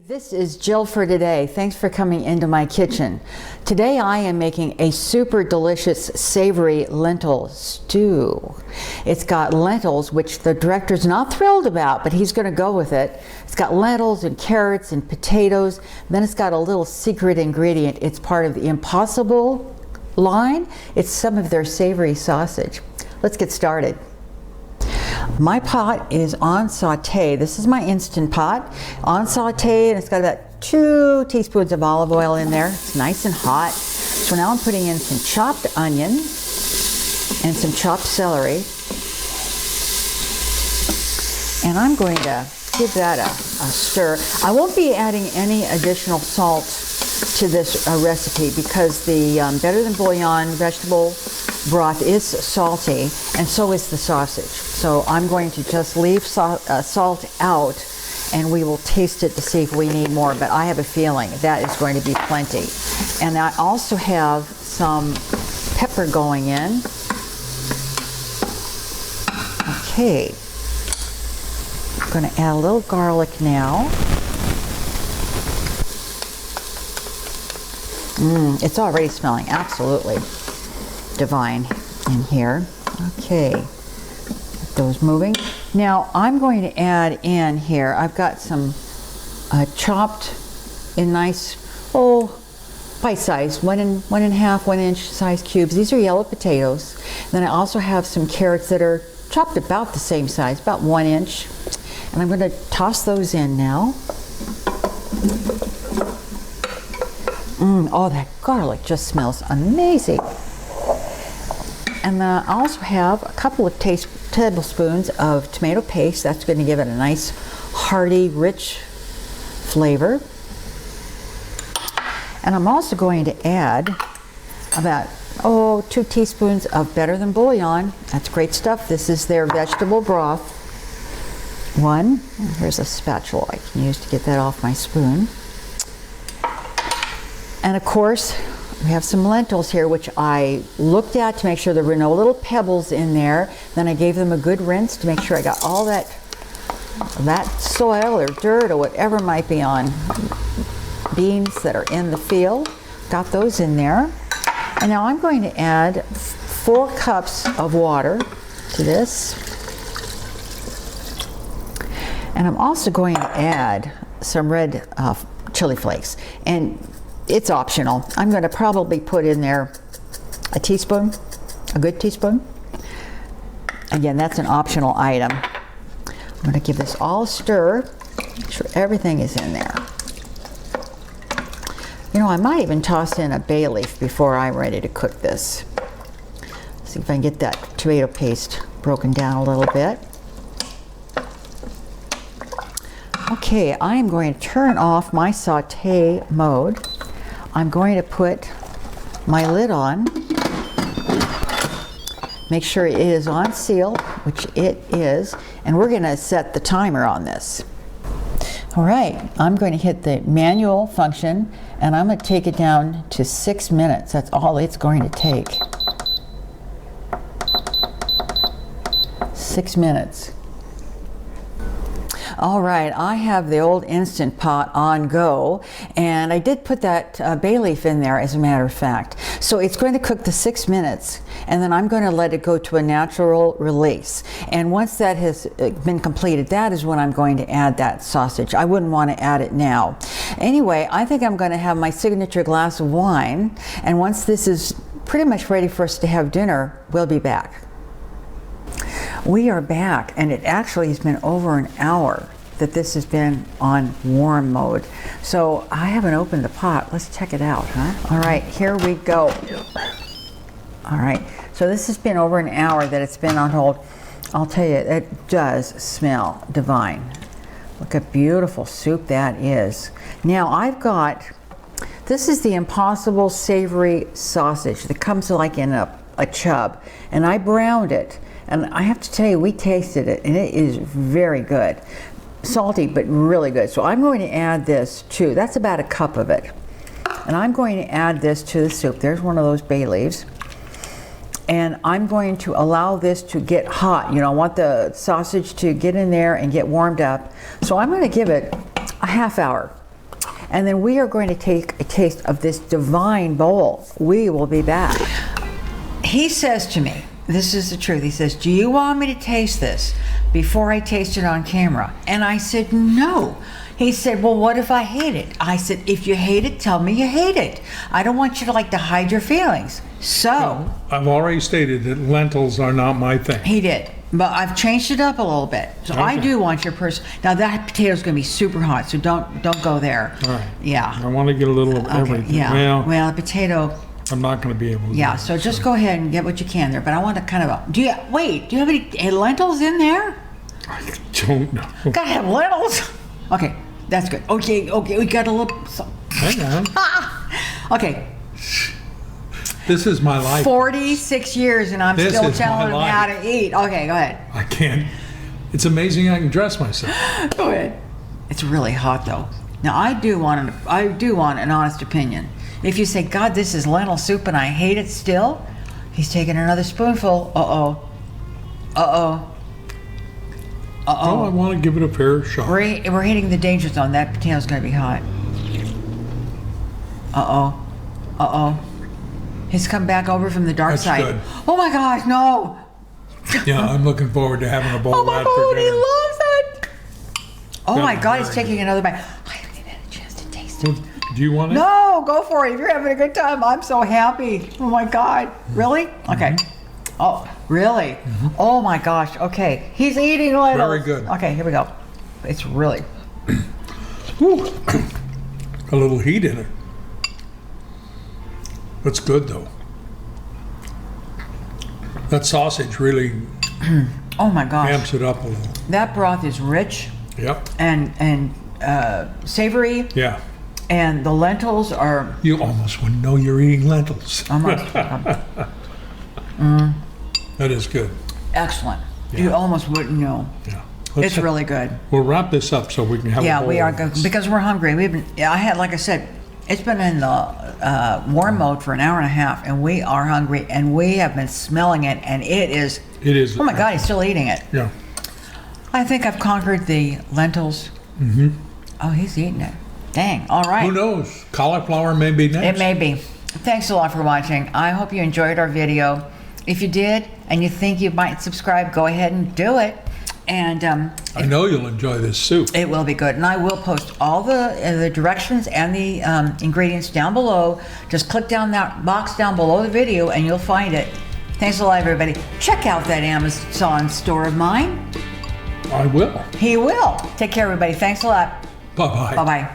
This is Jill for today. Thanks for coming into my kitchen. Today I am making a super delicious savory lentil stew. It's got lentils, which the director's not thrilled about, but he's going to go with it. It's got lentils and carrots and potatoes. Then it's got a little secret ingredient. It's part of the Impossible line. It's some of their savory sausage. Let's get started. My pot is on saute. This is my Instant Pot. On saute, and it's got about 2 teaspoons of olive oil in there. It's nice and hot. So now I'm putting in some chopped onion and some chopped celery. And I'm going to give that a stir. I won't be adding any additional salt to this recipe because the Better Than Bouillon vegetable broth is salty, and so is the sausage. So I'm going to just leave salt out, and we will taste it to see if we need more, but I have a feeling that is going to be plenty. And I also have some pepper going in. Okay. I'm going to add a little garlic now. It's already smelling absolutely divine in here. Okay, get those moving. Now I'm going to add in here, I've got some chopped in nice, bite size, 1.5 inch size cubes. These are yellow potatoes. Then I also have some carrots that are chopped about the same size, about 1 inch. And I'm going to toss those in now. Oh, that garlic just smells amazing. And then I also have a couple of tablespoons of tomato paste. That's going to give it a nice, hearty, rich flavor. And I'm also going to add about 2 teaspoons of Better Than Bouillon. That's great stuff. This is their vegetable broth. Here's a spatula I can use to get that off my spoon. And of course, we have some lentils here, which I looked at to make sure there were no little pebbles in there. Then I gave them a good rinse to make sure I got all that soil or dirt or whatever might be on beans that are in the field. Got those in there. And now I'm going to add 4 cups of water to this. And I'm also going to add some red chili flakes. And it's optional. I'm going to probably put in there a teaspoon, a good teaspoon. Again, that's an optional item. I'm going to give this all a stir, make sure everything is in there. You know, I might even toss in a bay leaf before I'm ready to cook this. See if I can get that tomato paste broken down a little bit. Okay, I am going to turn off my saute mode. I'm going to put my lid on, make sure it is on seal, which it is, and we're going to set the timer on this. All right, I'm going to hit the manual function, and I'm going to take it down to 6 minutes. That's all it's going to take. 6 minutes. All right, I have the old Instant Pot on go, and I did put that bay leaf in there, as a matter of fact. So it's going to cook the 6 minutes, and then I'm going to let it go to a natural release. And once that has been completed, that is when I'm going to add that sausage. I wouldn't want to add it now. Anyway, I think I'm going to have my signature glass of wine, and once this is pretty much ready for us to have dinner, we'll be back. We are back, and it actually has been over an hour that this has been on warm mode. So I haven't opened the pot. Let's check it out, huh? All right, here we go. All right, so this has been over an hour that it's been on hold. I'll tell you, it does smell divine. Look at beautiful soup that is. Now I've got, this is the Impossible savory sausage that comes like in a chub, and I browned it. And I have to tell you, we tasted it, and it is very good. Salty, but really good. So I'm going to add this too. That's about a cup of it. And I'm going to add this to the soup. There's one of those bay leaves. and I'm going to allow this to get hot. You know, I want the sausage to get in there and get warmed up. So I'm going to give it a half hour. And then we are going to take a taste of this divine bowl. We will be back. He says to me, this is the truth, he says, do you want me to taste this before I taste it on camera? And I said, no. He said, well, what if I hate it? I said, if you hate it, tell me you hate it. I don't want you to hide your feelings. So I've already stated that lentils are not my thing. he did, but I've changed it up a little bit. So I do want your person. Now that potato's going to be super hot, so don't go there. All right. Yeah. I want to get a little of everything. Yeah. Well, the potato. I'm not going to be able to. Yeah. do So it, just go ahead and get what you can there. But I want to kind of. Do you have any lentils in there? I don't know. Gotta have lentils. Okay, that's good. Okay. We got a little. Hang on. Okay. This is my life. 46 years and I'm This still is my telling them life. how to eat. Okay, go ahead. I can't. It's amazing I can dress myself. Go ahead. It's really hot though. Now I do want an honest opinion. If you say, God, this is lentil soup and I hate it still, he's taking another spoonful. Oh, I want to give it a fair shot. We're hitting the danger zone. That potato's going to be hot. He's come back over from the dark That's side. good. Oh my gosh, no. Yeah, I'm looking forward to having a bowl Oh of my that God, for he dinner. loves it. Oh my Yeah, God, he's very taking good. another bite. I haven't even had a chance to taste it. Well, do you want it? No, go for it. If you're having a good time, I'm so happy. Oh my God. Really? Okay. Oh, really? Oh my gosh. Okay. He's eating lentils. Very good. Okay, here we go. It's really. Whew. A little heat in it. That's good though. That sausage really Oh my gosh. amps it up a little. That broth is rich Yep. and savory, Yeah. and the lentils are You almost wouldn't know you're eating lentils. almost That is good. excellent. Yeah. You almost wouldn't know. Yeah. It's really good. We'll wrap this up so we can have a Yeah, bowl we are of good this. because we're hungry. Like I said, it's been in the warm mode for an hour and a half, and we are hungry, and we have been smelling it, and it is. It is. Oh my God, he's still eating it. Yeah. I think I've conquered the lentils. Mm-hmm. Oh, he's eating it. Dang. All right. Who knows? Cauliflower may be next. It may be. Thanks a lot for watching. I hope you enjoyed our video. If you did, and you think you might subscribe, go ahead and do it. And I know you'll enjoy this soup. it will be good. And I will post all the directions and the ingredients down below. Just click down that box down below the video and you'll find it. Thanks a lot, everybody. Check out that Amazon store of mine. I will. He will. Take care, everybody. Thanks a lot. Bye-bye. Bye-bye.